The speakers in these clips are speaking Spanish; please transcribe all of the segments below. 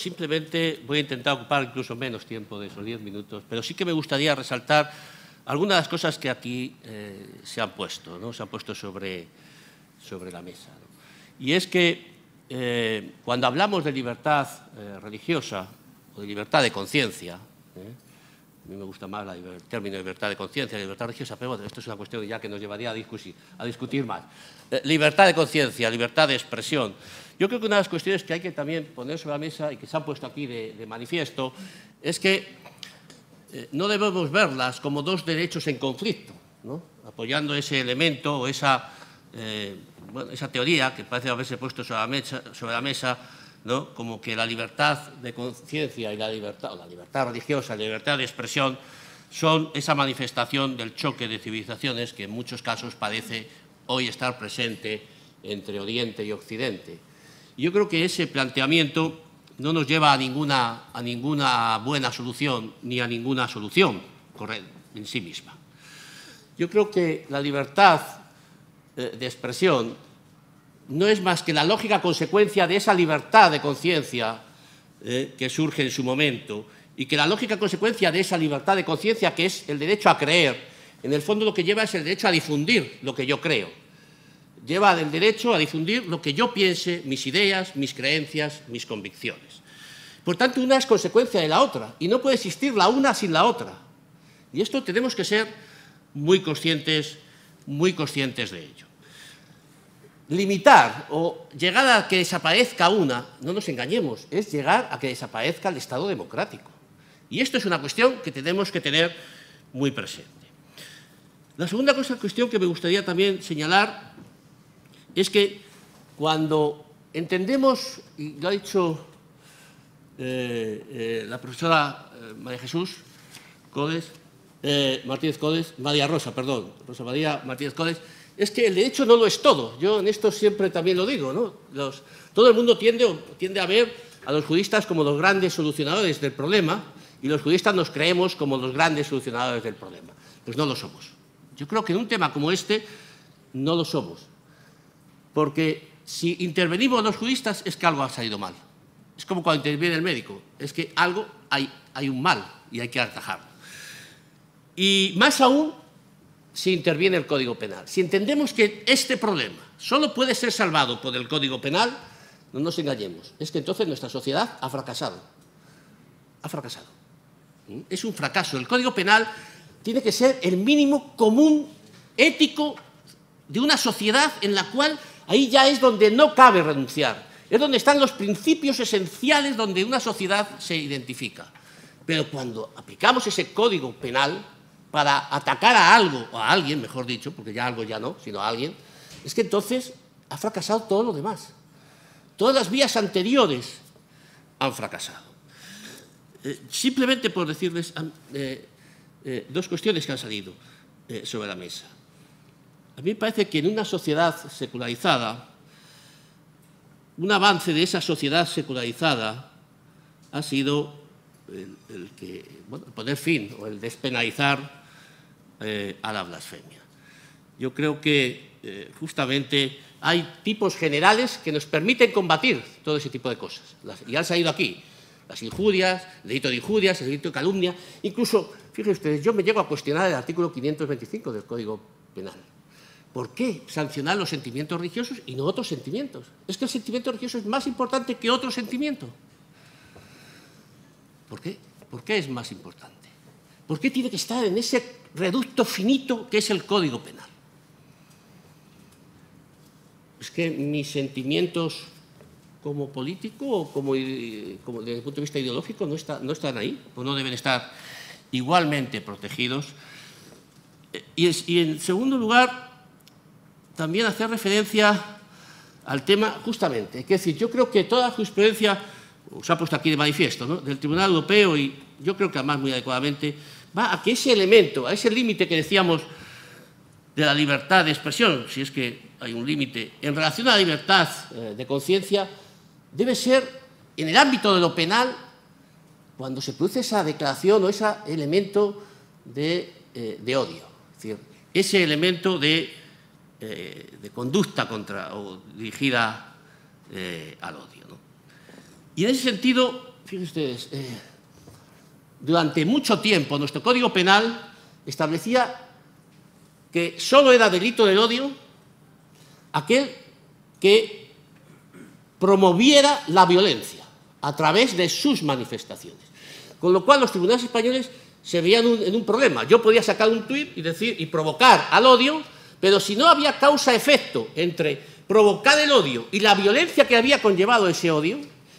simplemente voy a intentar ocupar incluso menos tiempo de esos 10 minutos, pero sí que me gustaría resaltar algunas de las cosas que aquí se han puesto, ¿no? Se han puesto sobre la mesa, ¿no? Y es que cuando hablamos de libertad religiosa o de libertad de conciencia, a mí me gusta más el término libertad de conciencia, libertad religiosa, pero bueno, esto es una cuestión ya que nos llevaría a discutir más. Libertad de conciencia, libertad de expresión. Yo creo que una de las cuestiones que hay que también poner sobre la mesa y que se han puesto aquí de manifiesto es que no debemos verlas como dos derechos en conflicto, ¿no? Apoyando ese elemento o esa teoría que parece haberse puesto sobre la mesa, ¿no? Como que la libertad de conciencia y la libertad religiosa, la libertad de expresión son esa manifestación del choque de civilizaciones que en muchos casos parece hoy estar presente entre Oriente y Occidente. Y yo creo que ese planteamiento no nos lleva a ninguna buena solución ni a ninguna solución correcta en sí misma. Yo creo que la libertad de expresión no es más que la lógica consecuencia de esa libertad de conciencia que surge en su momento y que la lógica consecuencia de esa libertad de conciencia, que es el derecho a creer, en el fondo lo que lleva es el derecho a difundir lo que yo creo. Lleva el derecho a difundir lo que yo piense, mis ideas, mis creencias, mis convicciones. Por tanto, una es consecuencia de la otra y no puede existir la una sin la otra. Y esto tenemos que ser muy conscientes de ello. Limitar o llegar a que desaparezca una, no nos engañemos, es llegar a que desaparezca el Estado democrático. Y esto es una cuestión que tenemos que tener muy presente. La segunda cuestión que me gustaría también señalar es que cuando entendemos, y lo ha dicho la profesora Rosa María Martínez Codes, es que el derecho no lo es todo. Yo en esto siempre también lo digo, ¿no? Todo el mundo tiende a ver a los juristas como los grandes solucionadores del problema y los juristas nos creemos como los grandes solucionadores del problema. Pues no lo somos. Yo creo que en un tema como este no lo somos. Porque si intervenimos los juristas es que algo ha salido mal. Es como cuando interviene el médico. Es que hay un mal y hay que atajarlo. Y más aún si interviene el Código Penal. Si entendemos que este problema solo puede ser salvado por el Código Penal, no nos engañemos. Es que entonces nuestra sociedad ha fracasado. Ha fracasado. Es un fracaso. El Código Penal tiene que ser el mínimo común ético de una sociedad en la cual ahí ya es donde no cabe renunciar. Es donde están los principios esenciales donde una sociedad se identifica. Pero cuando aplicamos ese Código Penal para atacar a algo, o a alguien, mejor dicho, porque ya algo ya no, sino a alguien, es que entonces ha fracasado todo lo demás. Todas las vías anteriores han fracasado. Simplemente por decirles dos cuestiones que han salido sobre la mesa. A mí me parece que en una sociedad secularizada, un avance de esa sociedad secularizada ha sido el poner fin o el despenalizar a la blasfemia. Yo creo que justamente hay tipos generales que nos permiten combatir todo ese tipo de cosas. Y han salido aquí las injurias, el delito de injurias, el delito de calumnia. Incluso, fíjense ustedes, yo me llego a cuestionar el artículo 525 del Código Penal. ¿Por qué sancionar los sentimientos religiosos y no otros sentimientos? Es que el sentimiento religioso es más importante que otro sentimiento. ¿Por qué? ¿Por qué es más importante? ¿Por qué tiene que estar en ese reducto finito que es el Código Penal? Es que mis sentimientos como político o como desde el punto de vista ideológico no están ahí, o no deben estar igualmente protegidos. Y en segundo lugar, también hacer referencia al tema, justamente, es decir, yo creo que toda la jurisprudencia, se ha puesto aquí de manifiesto, ¿no?, del Tribunal Europeo, y yo creo que además muy adecuadamente, va a que ese elemento, a ese límite que decíamos de la libertad de expresión, si es que hay un límite, en relación a la libertad de conciencia, debe ser en el ámbito de lo penal cuando se produce esa declaración o ese elemento de odio, es decir, ese elemento de conducta contra o dirigida al odio, ¿no? Y en ese sentido, fíjense ustedes, durante mucho tiempo nuestro Código Penal establecía que solo era delito del odio aquel que promoviera la violencia a través de sus manifestaciones. Con lo cual los tribunales españoles se veían en un problema. Yo podía sacar un tuit y decir y provocar al odio, pero si no había causa-efecto entre provocar el odio y la violencia que había conllevado ese odio,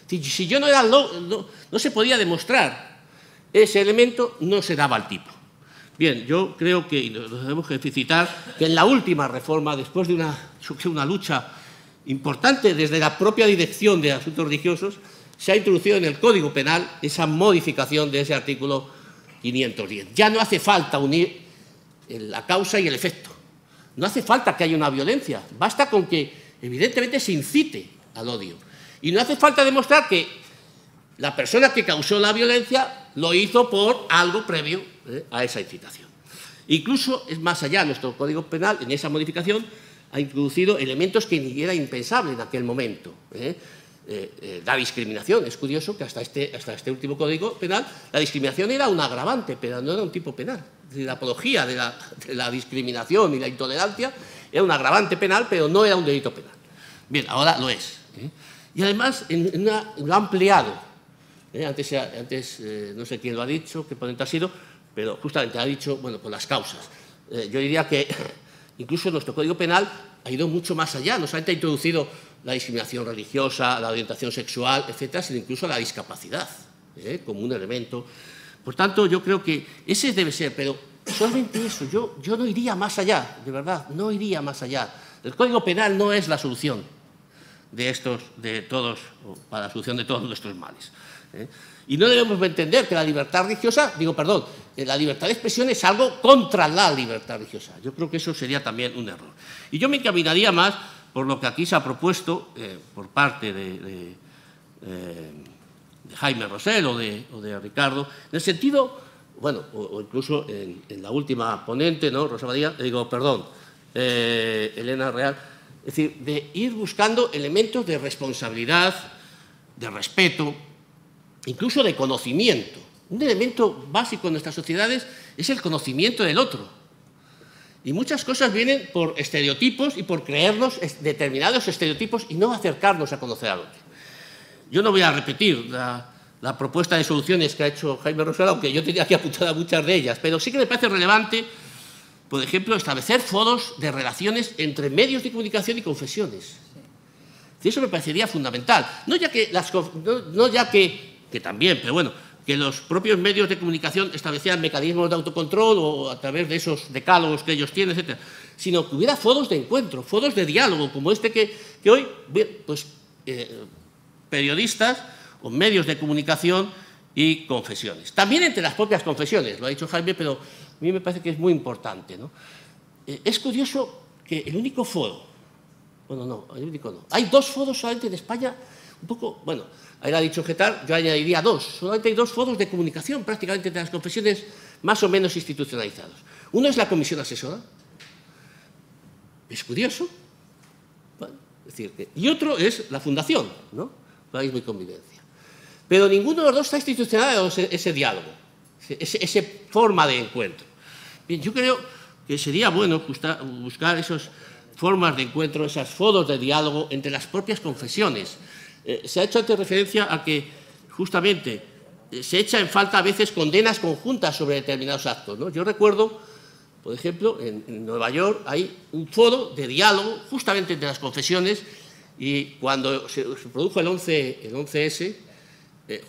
si yo no se podía demostrar ese elemento, no se daba el tipo. Bien, yo creo que, y nos debemos felicitar, que en la última reforma, después de una lucha importante desde la propia Dirección de Asuntos Religiosos, se ha introducido en el Código Penal esa modificación de ese artículo 510. Ya no hace falta unir la causa y el efecto. No hace falta que haya una violencia. Basta con que, evidentemente, se incite al odio. Y no hace falta demostrar que la persona que causó la violencia lo hizo por algo previo a esa incitación. Incluso, es más allá, nuestro Código Penal, en esa modificación, ha introducido elementos que ni era impensable en aquel momento. La discriminación. Es curioso que hasta este último Código Penal la discriminación era un agravante, pero no era un tipo penal. Es decir, la apología de la discriminación y la intolerancia era un agravante penal, pero no era un delito penal. Bien, ahora lo es. Y además lo ha ampliado. Antes no sé quién lo ha dicho, qué ponente ha sido, pero justamente ha dicho, bueno, con las causas. Yo diría que incluso nuestro Código Penal ha ido mucho más allá. No solamente ha introducido la discriminación religiosa, la orientación sexual, etcétera, sino incluso la discapacidad como un elemento. Por tanto, yo creo que ese debe ser, pero solamente eso. Yo no iría más allá, de verdad, no iría más allá. El Código Penal no es la solución para la solución de todos nuestros males. Y no debemos entender que la libertad religiosa, la libertad de expresión es algo contra la libertad religiosa. Yo creo que eso sería también un error. Y yo me encaminaría más por lo que aquí se ha propuesto por parte de Jaime Rosell o de Ricardo, en el sentido, bueno, o incluso en la última ponente, ¿no? Elena Real, es decir, de ir buscando elementos de responsabilidad, de respeto, incluso de conocimiento. Un elemento básico en nuestras sociedades es el conocimiento del otro. Y muchas cosas vienen por estereotipos y por creernos determinados estereotipos y no acercarnos a conocer al otro. Yo no voy a repetir la propuesta de soluciones que ha hecho Jaime Rosell, aunque yo tenía aquí apuntadas muchas de ellas, pero sí que me parece relevante, por ejemplo, establecer foros de relaciones entre medios de comunicación y confesiones. Y eso me parecería fundamental. No ya que también, pero bueno, que los propios medios de comunicación establecieran mecanismos de autocontrol o a través de esos decálogos que ellos tienen, etcétera, sino que hubiera foros de encuentro, foros de diálogo, como este que hoy, pues, periodistas o medios de comunicación y confesiones. También entre las propias confesiones, lo ha dicho Jaime, pero a mí me parece que es muy importante, ¿no? Es curioso que el único foro, bueno, no, el único no, hay dos foros solamente en España, un poco, bueno, ahí lo ha dicho Getar, yo añadiría dos, solamente hay dos foros de comunicación prácticamente entre las confesiones más o menos institucionalizados. Uno es la comisión asesora, es curioso, bueno, es decir, y otro es la fundación, ¿no? Pluralismo y convivencia. Pero ninguno de los dos está institucionalizado ese diálogo, esa forma de encuentro. Bien, yo creo que sería bueno buscar esas formas de encuentro, esos foros de diálogo entre las propias confesiones. Se ha hecho antes referencia a que justamente se echa en falta a veces condenas conjuntas sobre determinados actos, ¿no? Yo recuerdo, por ejemplo, en Nueva York hay un foro de diálogo justamente entre las confesiones y cuando se produjo el 11S,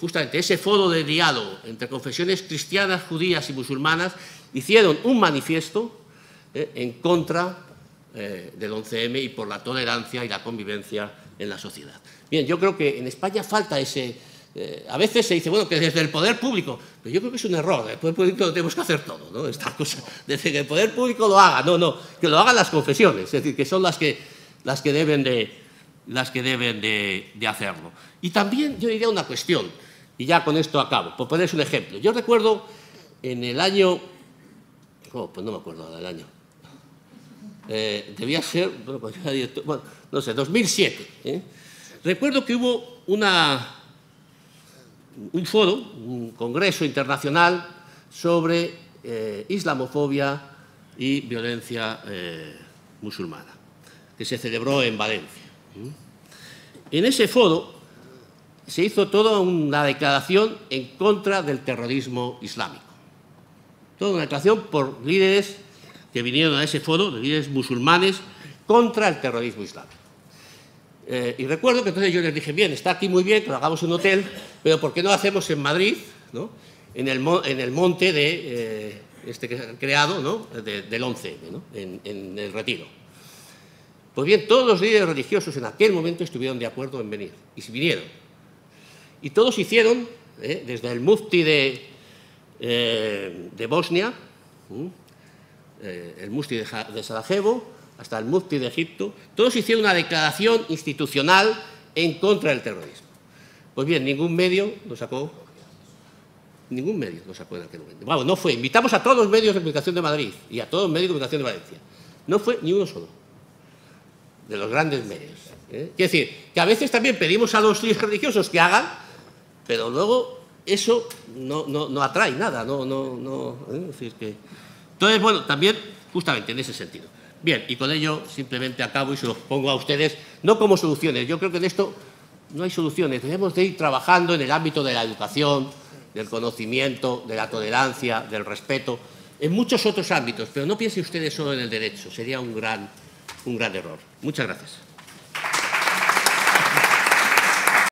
justamente ese foro de diálogo entre confesiones cristianas, judías y musulmanas hicieron un manifiesto en contra del 11M y por la tolerancia y la convivencia en la sociedad. Bien, yo creo que en España falta ese... a veces se dice, bueno, que desde el poder público, pero yo creo que es un error, el poder público lo tenemos que hacer todo, ¿no? Esta cosa, desde que el poder público lo haga, no, que lo hagan las confesiones, es decir, que son las que deben de hacerlo. Y también yo diría una cuestión, y ya con esto acabo, por ponerles un ejemplo. Yo recuerdo en el año... pues no me acuerdo del año. Debía ser, bueno, no sé, 2007. Recuerdo que hubo un foro, un congreso internacional sobre islamofobia y violencia musulmana, que se celebró en Valencia. En ese foro se hizo toda una declaración en contra del terrorismo islámico. Toda una declaración por líderes que vinieron a ese foro, líderes musulmanes, contra el terrorismo islámico. Y recuerdo que entonces yo les dije, bien, está aquí muy bien, que lo hagamos en un hotel, pero ¿por qué no lo hacemos en Madrid, ¿no? en el monte que han creado, ¿no? del 11M, ¿no? en el Retiro? Pues bien, todos los líderes religiosos en aquel momento estuvieron de acuerdo en venir, y vinieron. Y todos hicieron, desde el mufti de Bosnia, el mufti de Sarajevo, hasta el mufti de Egipto, todos hicieron una declaración institucional en contra del terrorismo. Pues bien, ningún medio lo sacó en aquel momento. Bueno, no fue. Invitamos a todos los medios de comunicación de Madrid y a todos los medios de comunicación de Valencia. No fue ni uno solo de los grandes medios. Quiere decir, que a veces también pedimos a los líderes religiosos que hagan, pero luego eso no atrae nada. Es decir, que... Entonces, bueno, también justamente en ese sentido. Bien, y con ello simplemente acabo y se los pongo a ustedes, no como soluciones. Yo creo que en esto no hay soluciones. Debemos de ir trabajando en el ámbito de la educación, del conocimiento, de la tolerancia, del respeto, en muchos otros ámbitos, pero no piensen ustedes solo en el derecho. Sería un gran error. Muchas gracias.